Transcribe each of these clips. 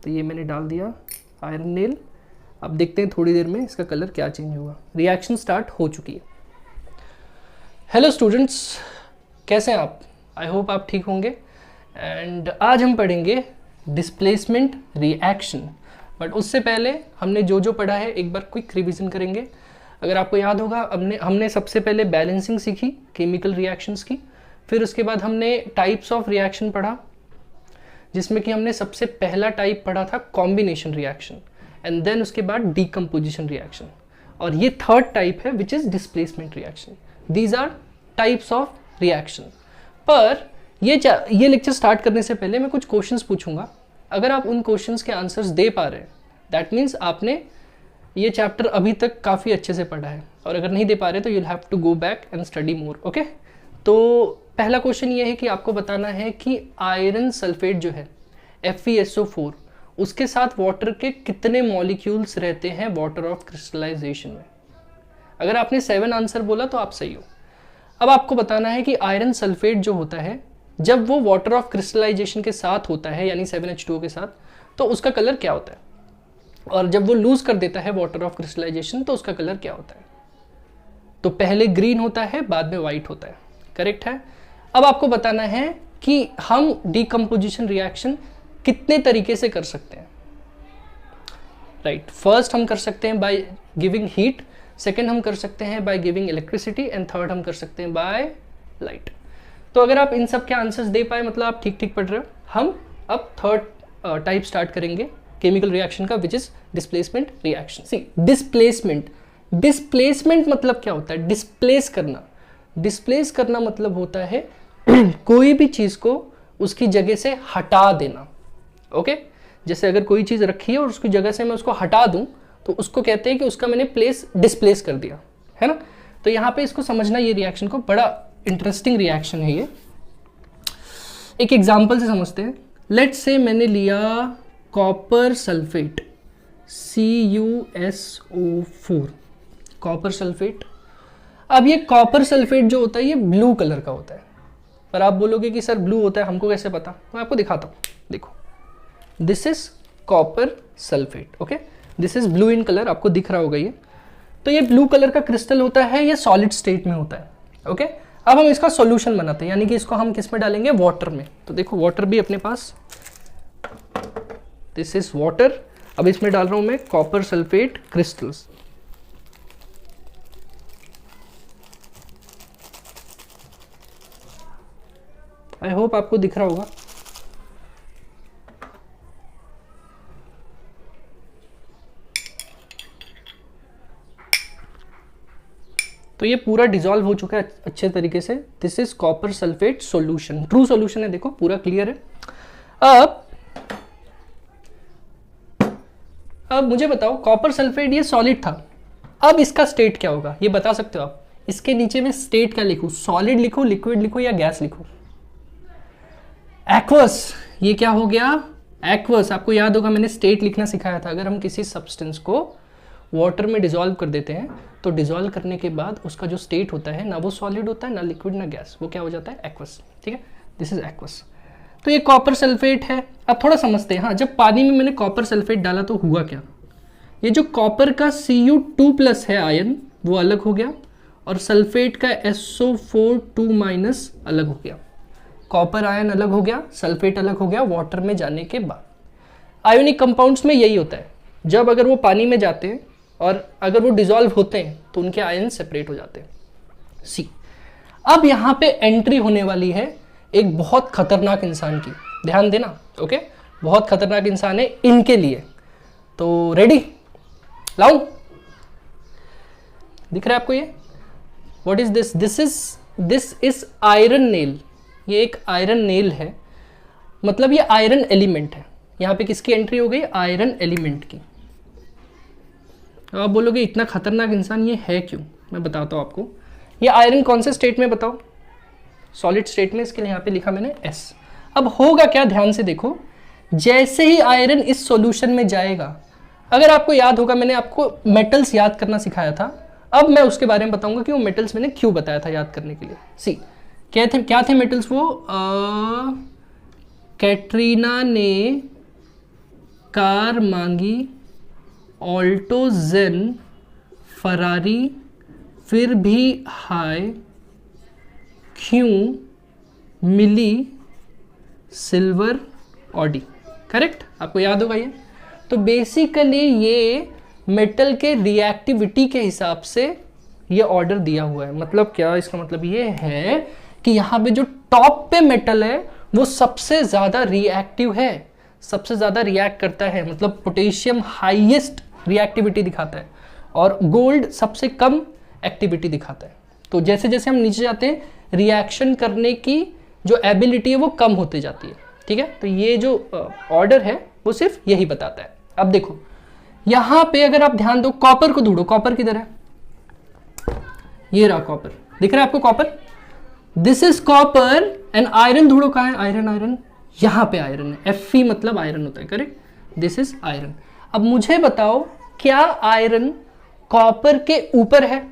तो ये मैंने डाल दिया आयरन नेल। अब देखते हैं थोड़ी देर में इसका कलर क्या चेंज होगा। रिएक्शन स्टार्ट हो चुकी है। हेलो स्टूडेंट्स, कैसे हैं आप? आई होप आप ठीक होंगे। एंड आज हम पढ़ेंगे डिस्प्लेसमेंट रिएक्शन। बट उससे पहले हमने जो पढ़ा है एक बार क्विक रिवीजन करेंगे। अगर आपको याद होगा, हमने सबसे पहले बैलेंसिंग सीखी केमिकल रिएक्शंस की, फिर उसके बाद हमने टाइप्स ऑफ रिएक्शन पढ़ा, जिसमें कि हमने सबसे पहला टाइप पढ़ा था कॉम्बिनेशन रिएक्शन, एंड देन उसके बाद डीकम्पोजिशन रिएक्शन, और ये थर्ड टाइप है which is displacement reaction. These are types of reaction. पर ये लेक्चर स्टार्ट करने से पहले मैं कुछ क्वेश्चंस पूछूंगा। अगर आप उन क्वेश्चंस के आंसर्स दे पा रहे हैं, दैट मीन्स आपने ये चैप्टर अभी तक काफ़ी अच्छे से पढ़ा है, और अगर नहीं दे पा रहे तो you'll have to go back and study more. Okay, तो पहला क्वेश्चन ये है कि आपको बताना है कि आयरन सल्फेट जो है FeSO4, उसके साथ वाटर के कितने मॉलिक्यूल्स रहते हैं वाटर ऑफ क्रिस्टलाइजेशन में। अगर आपने 7 आंसर बोला तो आप सही हो। अब आपको बताना है कि आयरन सल्फेट जो होता है, जब वो वाटर ऑफ क्रिस्टलाइजेशन के साथ होता है यानी 7H2O के साथ, तो उसका कलर क्या होता है, और जब वो लूज कर देता है वाटर ऑफ क्रिस्टलाइजेशन तो उसका कलर क्या होता है। तो पहले ग्रीन होता है, बाद में वाइट होता है। करेक्ट है। अब आपको बताना है कि हम डीकम्पोजिशन रिएक्शन कितने तरीके से कर सकते हैं। राइट, फर्स्ट हम कर सकते हैं बाय गिविंग हीट, सेकेंड हम कर सकते हैं by giving electricity, and third हम कर सकते हैं बाय लाइट। तो अगर आप इन सब के आंसर्स दे पाए, मतलब आप ठीक ठीक पढ़ रहे हो। हम अब थर्ड टाइप स्टार्ट करेंगे केमिकल रिएक्शन का, which is displacement reaction. See, displacement मतलब क्या होता है? डिस्प्लेस करना मतलब होता है कोई भी चीज को उसकी जगह से हटा देना। ओके, जैसे अगर कोई चीज रखी है और उसकी जगह से मैं उसको हटा दूं तो उसको कहते हैं कि उसका मैंने प्लेस डिस्प्लेस कर दिया, है ना। तो यहाँ पे इसको समझना, ये रिएक्शन को, बड़ा इंटरेस्टिंग रिएक्शन है ये। एक एग्जांपल से समझते हैं। लेट्स से मैंने लिया copper sulphate CuSO4, copper sulphate. अब ये कॉपर सल्फेट जो होता है ये ब्लू कलर का होता है। पर आप बोलोगे कि सर ब्लू होता है, हमको कैसे पता? मैं आपको दिखाता हूँ। देखो, this is copper sulphate. Okay, this is blue in colour, आपको दिख रहा होगा ये। तो ये ब्लू कलर का क्रिस्टल होता है, ये सॉलिड स्टेट में होता है। ओके, अब हम इसका सॉल्यूशन बनाते हैं, यानी कि इसको हम किस में डालेंगे? वाटर में। तो देखो, वाटर भी अपने पास, दिस इज वाटर। अब इसमें डाल रहा हूं मैं copper sulphate crystals. I hope आपको दिख रहा होगा। तो ये पूरा डिसॉल्व हो चुका है अच्छे तरीके से। This is copper sulphate solution, true solution है। देखो, पूरा क्लियर है। अब मुझे बताओ, कॉपर सल्फेट ये सॉलिड था, अब इसका स्टेट क्या होगा ये बता सकते हो आप? इसके नीचे में स्टेट क्या लिखूं? सॉलिड लिखूं, लिक्विड लिखूं, या गैस लिखूं? एक्वस। ये क्या हो गया? एक्वस। आपको याद होगा मैंने स्टेट लिखना सिखाया था। अगर हम किसी सब्सटेंस को वाटर में डिसॉल्व कर देते हैं तो डिसॉल्व करने के बाद उसका जो स्टेट होता है, ना वो सॉलिड होता है, ना लिक्विड, ना गैस, वो क्या हो जाता है? एक्वस। ठीक है, दिस इज एक्वस। तो ये कॉपर सल्फेट है। अब थोड़ा समझते हैं। हाँ, जब पानी में मैंने कॉपर सल्फेट डाला तो हुआ क्या? ये जो कॉपर का Cu2+ है आयन, वो अलग हो गया, और सल्फेट का SO4 अलग हो गया। कॉपर आयन अलग हो गया, सल्फेट अलग हो गया वाटर में जाने के बाद। आयोनिक कंपाउंड्स में यही होता है, जब अगर वो पानी में जाते हैं और अगर वो डिसॉल्व होते हैं तो उनके आयन सेपरेट हो जाते हैं। सी, अब यहाँ पे एंट्री होने वाली है एक बहुत खतरनाक इंसान की। ध्यान देना। ओके, बहुत खतरनाक इंसान है इनके लिए। तो रेडी? लाऊं? दिख रहा है आपको ये? What is this? This is iron nail. ये एक आयरन नेल है, मतलब ये आयरन एलिमेंट है। यहाँ पे किसकी एंट्री हो गई? आयरन एलिमेंट की। तो आप बोलोगे इतना खतरनाक इंसान ये है क्यों? मैं बताता हूँ आपको। ये आयरन कौन से स्टेट में बताओ? सॉलिड स्टेट में। इसके लिए यहाँ पे लिखा मैंने S। अब होगा क्या? ध्यान से देखो, जैसे ही आयरन इस सॉल्यूशन में जाएगा, अगर आपको याद होगा मैंने आपको मेटल्स याद करना सिखाया था, अब मैं उसके बारे में बताऊंगा कि वो मेटल्स मैंने क्यों बताया था याद करने के लिए। सी, क्या थे मेटल्स? वो कैटरीना ने कार मांगी ऑल्टो जेन फरारी फिर भी हाय क्यों मिली सिल्वर ऑडी। करेक्ट, आपको याद होगा ये। तो बेसिकली ये मेटल के रिएक्टिविटी के हिसाब से ये ऑर्डर दिया हुआ है। मतलब क्या, इसका मतलब ये है कि यहाँ पे जो टॉप पे मेटल है वो सबसे ज़्यादा रिएक्टिव है, सबसे ज़्यादा रिएक्ट करता है। मतलब पोटेशियम हाईएस्ट रिएक्टिविटी दिखाता है और गोल्ड सबसे कम एक्टिविटी दिखाता है। तो जैसे जैसे हम नीचे जाते हैं रिएक्शन करने की जो एबिलिटी है वो कम होते जाती है। ठीक है, तो ये जो ऑर्डर है वो सिर्फ यही बताता है। अब देखो यहाँ पे अगर आप ध्यान दो, कॉपर को ढूंढो, कॉपर किधर है? ये रहा कॉपर, दिख रहा है आपको copper? This is copper and iron ढूंढो, कहाँ है आयरन? आयरन यहाँ पे आयरन है, Fe मतलब आयरन होता है। Correct, this is iron. अब मुझे बताओ क्या आयरन कॉपर के ऊपर है?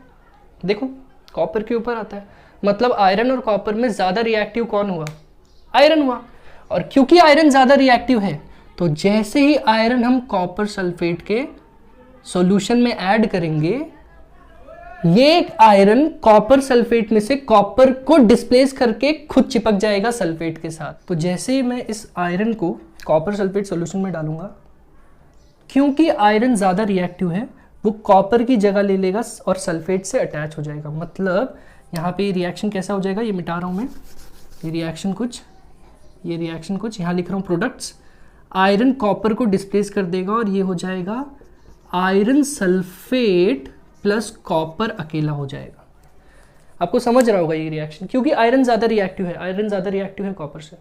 देखो कॉपर के ऊपर आता है, मतलब आयरन और कॉपर में ज्यादा रिएक्टिव कौन हुआ? आयरन हुआ। और क्योंकि आयरन ज्यादा रिएक्टिव है तो जैसे ही आयरन हम कॉपर सल्फेट के सॉल्यूशन में ऐड करेंगे, ये आयरन कॉपर सल्फेट में से कॉपर को डिस्प्लेस करके खुद चिपक जाएगा सल्फेट के साथ। तो जैसे ही मैं इस आयरन को कॉपर सल्फेट सॉल्यूशन में डालूंगा, क्योंकि आयरन ज्यादा रिएक्टिव है वो कॉपर की जगह ले लेगा और सल्फेट से अटैच हो जाएगा। मतलब यहाँ पे रिएक्शन कैसा हो जाएगा, ये मिटा रहा हूँ मैं, ये रिएक्शन कुछ यहाँ लिख रहा हूँ प्रोडक्ट्स। आयरन कॉपर को डिस्प्लेस कर देगा और ये हो जाएगा आयरन सल्फेट प्लस कॉपर अकेला हो जाएगा। आपको समझ रहा होगा ये रिएक्शन, क्योंकि आयरन ज्यादा रिएक्टिव है, आयरन ज्यादा रिएक्टिव है कॉपर से।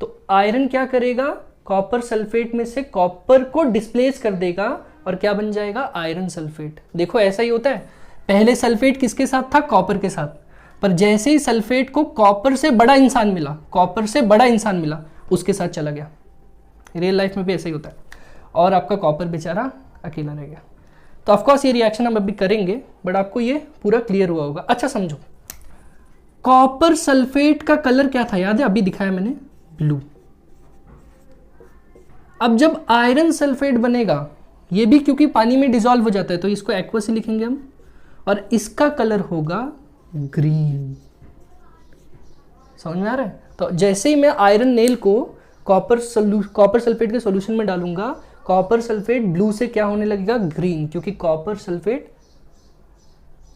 तो आयरन क्या करेगा, कॉपर सल्फेट में से कॉपर को डिस्प्लेस कर देगा और क्या बन जाएगा, आयरन सल्फेट। देखो ऐसा ही होता है, पहले सल्फेट किसके साथ था, कॉपर के साथ, पर जैसे ही सल्फेट को कॉपर से बड़ा इंसान मिला, उसके साथ चला गया। रियल लाइफ में भी ऐसा ही होता है, और आपका कॉपर बेचारा अकेला रह गया। तो ऑफकोर्स ये रिएक्शन हम अभी करेंगे, बट आपको ये पूरा क्लियर हुआ होगा। अच्छा समझो, कॉपर सल्फेट का कलर क्या था, याद है? अभी दिखाया मैंने, ब्लू। अब जब आयरन सल्फेट बनेगा, ये भी क्योंकि पानी में डिसॉल्व हो जाता है तो इसको एक्वस ही लिखेंगे हम, और इसका कलर होगा ग्रीन। समझ में आ रहा है? तो जैसे ही मैं आयरन नेल को कॉपर सल्फेट के सॉल्यूशन में डालूंगा, कॉपर सल्फेट ब्लू से क्या होने लगेगा, ग्रीन, क्योंकि कॉपर सल्फेट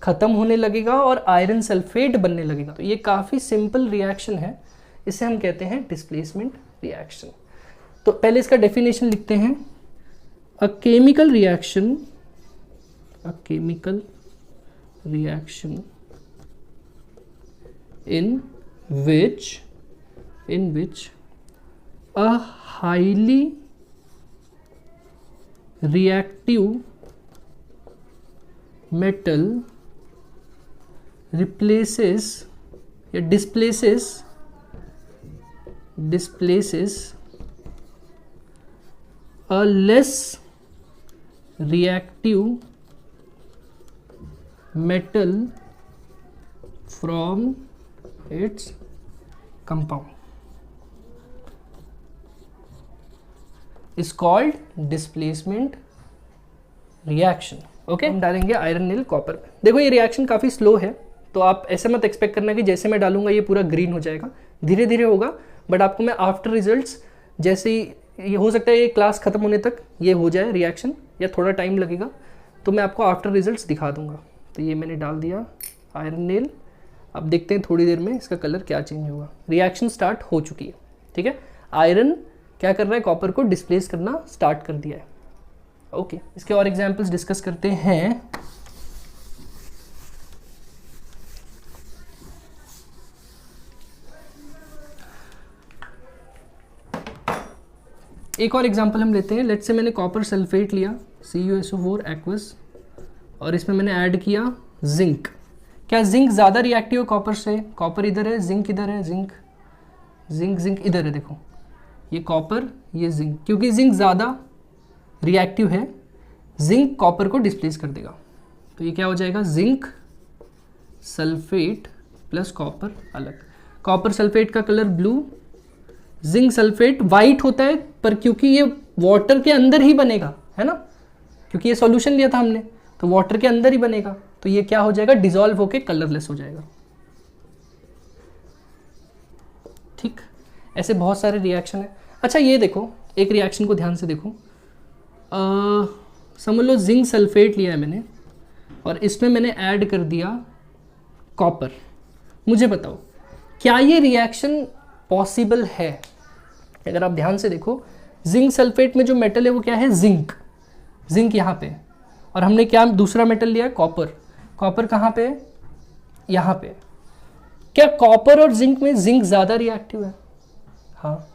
खत्म होने लगेगा और आयरन सल्फेट बनने लगेगा। तो ये काफी सिंपल रिएक्शन है, इसे हम कहते हैं डिस्प्लेसमेंट रिएक्शन। तो पहले इसका डेफिनेशन लिखते हैं। A chemical reaction in which a highly reactive metal displaces a less reactive metal from its compound is called displacement reaction. Okay, हम डालेंगे आयरन नील कॉपर में। देखो ये रिएक्शन काफ़ी स्लो है, तो आप ऐसे मत एक्सपेक्ट करना कि जैसे मैं डालूंगा ये पूरा ग्रीन हो जाएगा, धीरे धीरे होगा। बट आपको मैं आफ्टर रिजल्ट्स, जैसे ही ये हो सकता है ये क्लास खत्म होने तक ये हो जाए रिएक्शन, या थोड़ा टाइम लगेगा, तो मैं आपको आफ्टर रिजल्ट्स दिखा दूंगा। तो ये मैंने डाल दिया आयरन नील। अब देखते हैं थोड़ी देर में इसका कलर क्या चेंज होगा। रिएक्शन स्टार्ट हो चुकी है, ठीक है। आयरन क्या कर रहा है, कॉपर को डिस्प्लेस करना स्टार्ट कर दिया है। ओके, इसके और एग्जांपल्स डिस्कस करते हैं। एक और एग्जांपल हम लेते हैं। लेट्स से मैंने कॉपर सल्फेट लिया, CuSO4 एक्वस, और इसमें मैंने ऐड किया जिंक। क्या जिंक ज़्यादा रिएक्टिव है कॉपर से? कॉपर इधर है, जिंक इधर है, जिंक इधर है। देखो ये कॉपर, ये जिंक, क्योंकि जिंक ज़्यादा रिएक्टिव है, जिंक कॉपर को डिस्प्लेस कर देगा। तो ये क्या हो जाएगा, जिंक सल्फेट प्लस कॉपर अलग। कॉपर सल्फेट का colour blue, zinc sulphate white होता है, पर क्योंकि ये वाटर के अंदर ही बनेगा, है ना, क्योंकि ये सॉल्यूशन लिया था हमने, तो वाटर के अंदर ही बनेगा, तो ये क्या हो जाएगा, डिसॉल्व होके कलरलेस हो जाएगा। ठीक, ऐसे बहुत सारे रिएक्शन है। अच्छा ये देखो, एक रिएक्शन को ध्यान से देखो, समझ लो जिंक सल्फेट लिया है मैंने और इसमें मैंने ऐड कर दिया कॉपर। मुझे बताओ क्या ये रिएक्शन पॉसिबल है? अगर आप ध्यान से देखो, जिंक सल्फेट में जो मेटल है वो क्या है, जिंक, जिंक यहाँ पे, और हमने क्या दूसरा मेटल लिया है, कॉपर। कॉपर कहाँ पे है, यहाँ पे। क्या कॉपर और जिंक में जिंक ज़्यादा रिएक्टिव है? हाँ,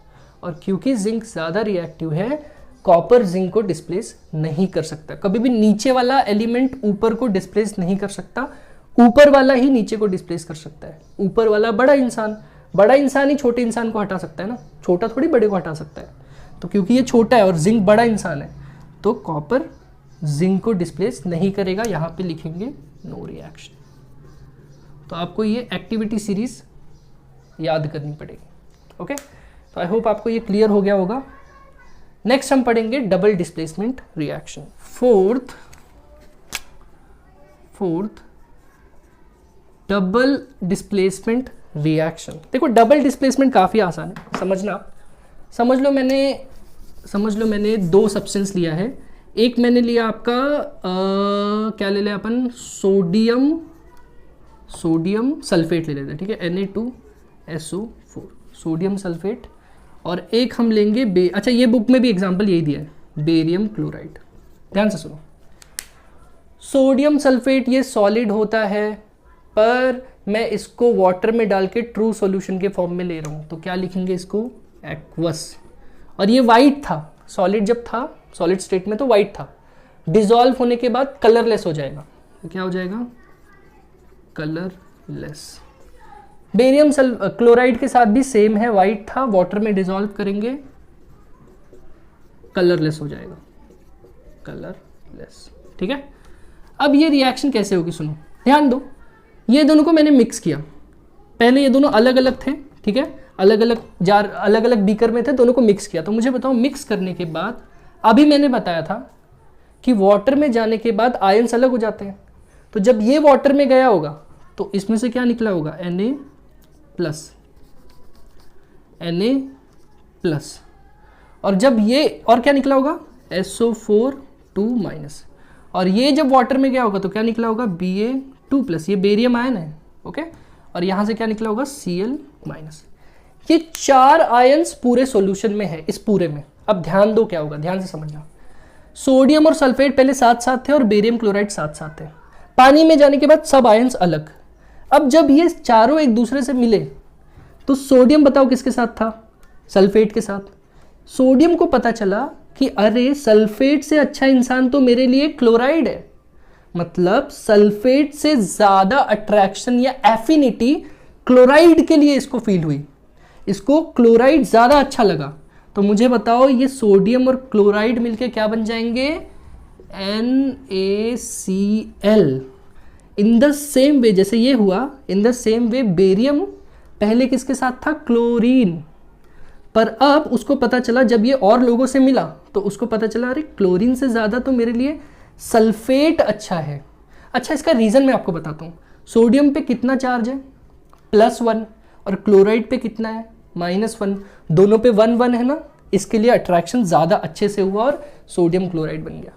और क्योंकि जिंक ज़्यादा रिएक्टिव है, कॉपर जिंक को डिस्प्लेस नहीं कर सकता। कभी भी नीचे वाला एलिमेंट ऊपर को डिस्प्लेस नहीं कर सकता, ऊपर वाला ही नीचे को डिस्प्लेस कर सकता है। ऊपर वाला बड़ा इंसान ही छोटे इंसान को हटा सकता है ना, छोटा थोड़ी बड़े को हटा सकता है। तो क्योंकि ये छोटा है और जिंक बड़ा इंसान है, तो कॉपर जिंक को डिस्प्लेस नहीं करेगा। यहाँ पे लिखेंगे नो रिएक्शन। तो आपको ये एक्टिविटी सीरीज याद करनी पड़ेगी। ओके, तो आई होप आपको ये क्लियर हो गया होगा। नेक्स्ट हम पढ़ेंगे double displacement reaction. Fourth double displacement reaction. देखो डबल डिस्प्लेसमेंट काफ़ी आसान है समझना। समझ लो मैंने दो सब्सटेंस लिया है। एक मैंने लिया आपका क्या ले लिया अपन, सोडियम सल्फेट ले लेते हैं, ठीक है, Na2SO4 सोडियम सल्फेट। और एक हम लेंगे अच्छा ये बुक में भी एग्जांपल यही दिया है, बेरियम क्लोराइड। ध्यान से सुनो, सोडियम सल्फेट ये सॉलिड होता है, पर मैं इसको वाटर में डाल के ट्रू सॉल्यूशन के फॉर्म में ले रहा हूँ, तो क्या लिखेंगे इसको, एक्वस। और ये वाइट था, सॉलिड जब था, सॉलिड स्टेट में तो वाइट था, डिसॉल्व होने के बाद कलरलेस हो जाएगा, तो क्या हो जाएगा, कलरलेस। बेरियम क्लोराइड के साथ भी सेम है, वाइट था, वाटर में डिसॉल्व करेंगे, कलरलेस हो जाएगा, कलरलेस। ठीक है, अब ये रिएक्शन कैसे होगी सुनो, ध्यान दो। ये दोनों को मैंने मिक्स किया, पहले ये दोनों अलग अलग थे, ठीक है, अलग अलग जार, अलग अलग बीकर में थे, दोनों को मिक्स किया। तो मुझे बताओ, मिक्स करने के बाद, अभी मैंने बताया था कि वाटर में जाने के बाद आयंस अलग हो जाते हैं, तो जब ये वाटर में गया होगा तो इसमें से क्या निकला होगा, Na+, और जब ये, और क्या निकला होगा, SO4 2-, और ये जब वाटर में गया होगा तो क्या निकला होगा, Ba2+, ये बेरियम आयन है, ओके, और यहां से क्या निकला होगा, Cl-। ये 4 आयंस पूरे सॉल्यूशन में है, इस पूरे में। अब ध्यान दो क्या होगा, ध्यान से समझना। सोडियम और सल्फेट पहले साथ साथ थे और बेरियम क्लोराइड साथ साथ थे, पानी में जाने के बाद सब आयंस अलग। अब जब ये चारों एक दूसरे से मिले तो सोडियम बताओ किसके साथ था, सल्फेट के साथ। सोडियम को पता चला कि अरे सल्फेट से अच्छा इंसान तो मेरे लिए क्लोराइड है, मतलब सल्फेट से ज्यादा अट्रैक्शन या एफिनिटी क्लोराइड के लिए इसको फील हुई, इसको क्लोराइड ज्यादा अच्छा लगा। तो मुझे बताओ, ये सोडियम और क्लोराइड मिलके क्या बन जाएंगे, NaCl। In the same way जैसे ये हुआ, in the same way barium पहले किसके साथ था, क्लोरीन, पर अब उसको पता चला, जब ये और लोगों से मिला तो उसको पता चला अरे क्लोरीन से ज़्यादा तो मेरे लिए सल्फेट अच्छा है। अच्छा, इसका रीज़न मैं आपको बताता हूँ। सोडियम पे कितना चार्ज है, +1, और क्लोराइड पे कितना है, -1, दोनों पे 1-1 है ना, इसके लिए अट्रैक्शन ज़्यादा अच्छे से हुआ और सोडियम क्लोराइड बन गया।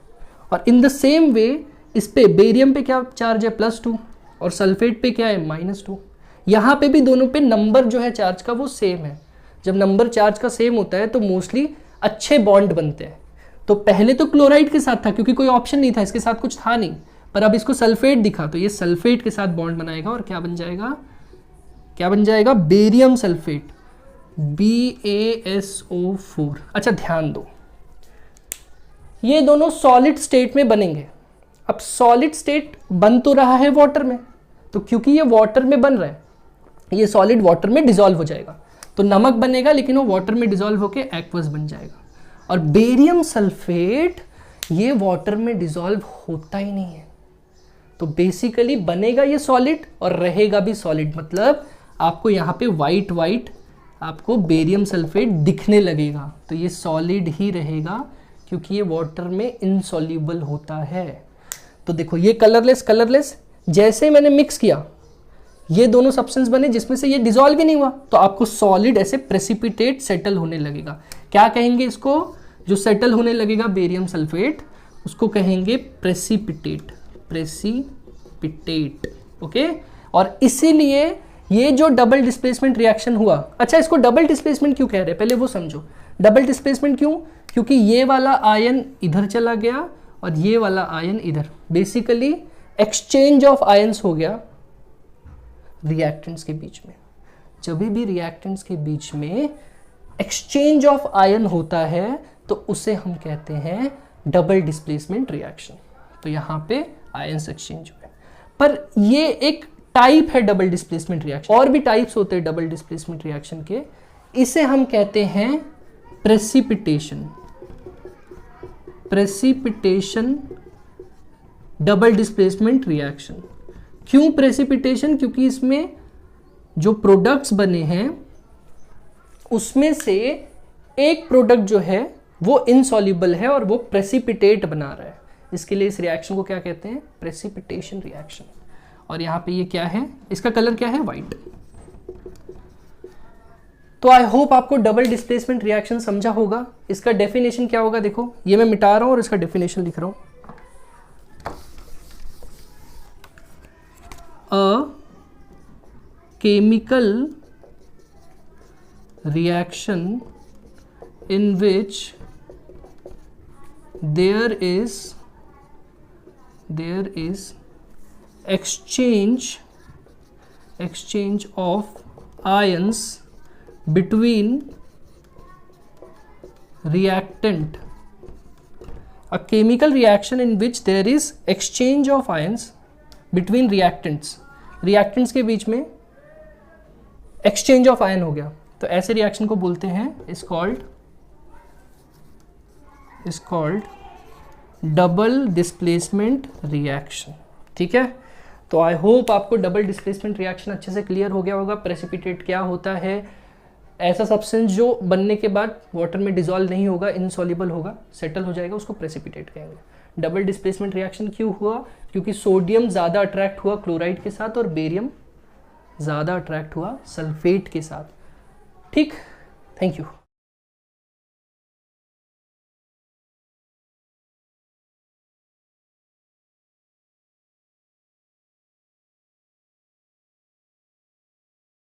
और इन द सेम वे इस पे बेरियम पे क्या चार्ज है, +2, और सल्फेट पे क्या है, -2। यहाँ पे भी दोनों पे नंबर जो है चार्ज का वो सेम है। जब नंबर चार्ज का सेम होता है तो मोस्टली अच्छे बॉन्ड बनते हैं। तो पहले तो क्लोराइड के साथ था क्योंकि कोई ऑप्शन नहीं था, इसके साथ कुछ था नहीं, पर अब इसको सल्फेट दिखा तो ये सल्फेट के साथ बॉन्ड बनाएगा और क्या बन जाएगा, बेरियम सल्फेट, BaSO4। अच्छा ध्यान दो, ये दोनों सॉलिड स्टेट में बनेंगे। अब सॉलिड स्टेट बन तो रहा है वाटर में, तो क्योंकि ये वाटर में बन रहा है, ये सॉलिड वाटर में डिसॉल्व हो जाएगा, तो नमक बनेगा लेकिन वो वाटर में डिसॉल्व होके एक्वस बन जाएगा। और बेरियम सल्फेट ये वाटर में डिसॉल्व होता ही नहीं है, तो बेसिकली बनेगा ये सॉलिड और रहेगा भी सॉलिड। मतलब आपको यहाँ पे वाइट आपको बेरियम सल्फेट दिखने लगेगा, तो ये सॉलिड ही रहेगा, क्योंकि ये वाटर में इनसॉल्युबल होता है। तो देखो ये कलरलेस कलरलेस, जैसे मैंने मिक्स किया ये दोनों सब्सटेंस बने जिसमें से ये डिसॉल्व ही नहीं हुआ, तो आपको सॉलिड ऐसे प्रेसिपिटेट सेटल होने लगेगा। क्या कहेंगे इसको? जो सेटल होने लगेगा बेरियम सल्फेट, उसको कहेंगे प्रेसिपिटेट, प्रेसिपिटेट। ओके, और इसीलिए ये जो डबल डिस्प्लेसमेंट रिएक्शन हुआ, अच्छा इसको डबल डिस्प्लेसमेंट क्यों कह रहे हैं पहले वो समझो। डबल डिस्प्लेसमेंट क्यों? क्योंकि ये वाला आयन इधर चला गया और ये वाला आयन इधर, बेसिकली एक्सचेंज ऑफ आयंस हो गया रिएक्टेंट्स के बीच में। जब भी रिएक्टेंट्स के बीच में एक्सचेंज ऑफ आयन होता है तो उसे हम कहते हैं डबल डिस्प्लेसमेंट रिएक्शन। तो यहाँ पे आयंस एक्सचेंज हुए, पर ये एक टाइप है डबल डिस्प्लेसमेंट रिएक्शन। और भी टाइप्स होते हैं डबल डिस्प्लेसमेंट रिएक्शन के, इसे हम कहते हैं precipitation. Precipitation double displacement reaction. क्यों प्रेसिपिटेशन? क्योंकि इसमें जो प्रोडक्ट्स बने हैं उसमें से एक प्रोडक्ट जो है वो इनसॉल्युबल है और वो प्रेसिपिटेट बना रहा है। इसके लिए इस रिएक्शन को क्या कहते हैं? Precipitation reaction. और यहाँ पे ये क्या है? इसका कलर क्या है? वाइट। तो आई होप आपको डबल डिस्प्लेसमेंट रिएक्शन समझा होगा। इसका डेफिनेशन क्या होगा? देखो ये मैं मिटा रहा हूं और इसका डेफिनेशन लिख रहा हूं। A chemical reaction in which there is exchange of ions between reactant. A chemical reaction in which there is exchange of ions between reactants. reactants के बीच में exchange of ion हो गया, तो ऐसे रिएक्शन को बोलते हैं is called double displacement reaction. ठीक है, तो आई होप आपको डबल डिस्प्लेसमेंट रिएक्शन अच्छे से क्लियर हो गया होगा। प्रेसिपिटेट क्या होता है? ऐसा सब्सटेंस जो बनने के बाद वाटर में डिसॉल्व नहीं होगा, इनसॉल्युबल होगा, सेटल हो जाएगा, उसको प्रेसिपिटेट कहेंगे। डबल डिस्प्लेसमेंट रिएक्शन क्यों हुआ? क्योंकि सोडियम ज़्यादा अट्रैक्ट हुआ क्लोराइड के साथ और बेरियम ज़्यादा अट्रैक्ट हुआ सल्फेट के साथ। ठीक, थैंक यू।